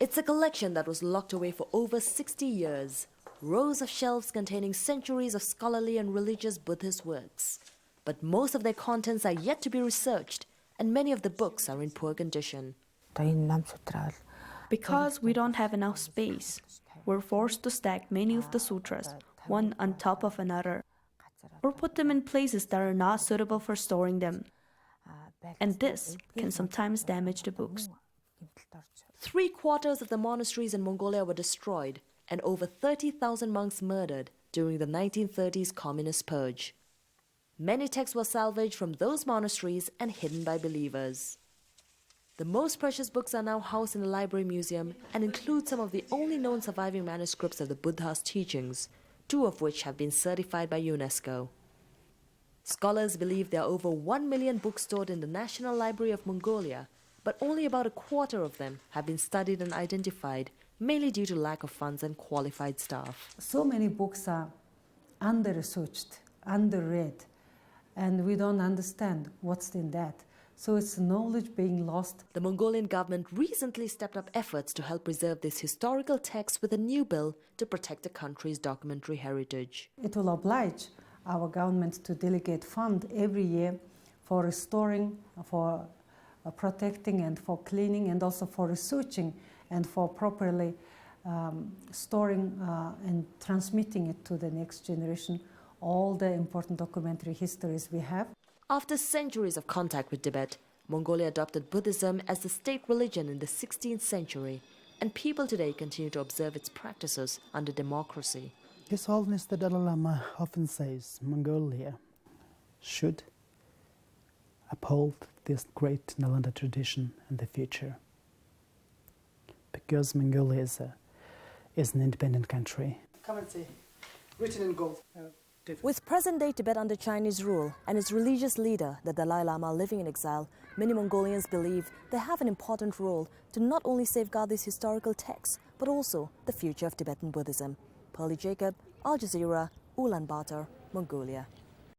It's a collection that was locked away for over 60 years. Rows of shelves containing centuries of scholarly and religious Buddhist works. But most of their contents are yet to be researched, and many of the books are in poor condition. Because we don't have enough space, we're forced to stack many of the sutras, one on top of another, or put them in places that are not suitable for storing them. And this can sometimes damage the books. 3/4 of the monasteries in Mongolia were destroyed, and over 30,000 monks murdered during the 1930s communist purge. Many texts were salvaged from those monasteries and hidden by believers. The most precious books are now housed in the Library Museum and include some of the only known surviving manuscripts of the Buddha's teachings, 2 of which have been certified by UNESCO. Scholars believe there are over 1 million books stored in the National Library of Mongolia, but only about 1/4 of them have been studied and identified, mainly due to lack of funds and qualified staff. So many books are under-researched, under-read, and we don't understand what's in that. So it's knowledge being lost. The Mongolian government recently stepped up efforts to help preserve this historical text with a new bill to protect the country's documentary heritage. It will oblige our government to delegate funds every year for restoring, for protecting and for cleaning, and also for researching and for properly storing and transmitting it to the next generation, all the important documentary histories we have. After centuries of contact with Tibet, Mongolia adopted Buddhism as the state religion in the 16th century, and people today continue to observe its practices under democracy. His Holiness the Dalai Lama often says Mongolia should uphold this great Nalanda tradition in the future, because Mongolia is an independent country. Come and see, written in gold. With present-day Tibet under Chinese rule and its religious leader, the Dalai Lama, living in exile, many Mongolians believe they have an important role to not only safeguard these historical texts, but also the future of Tibetan Buddhism. Pearly, Al Jazeera, Ulaanbaatar, Mongolia.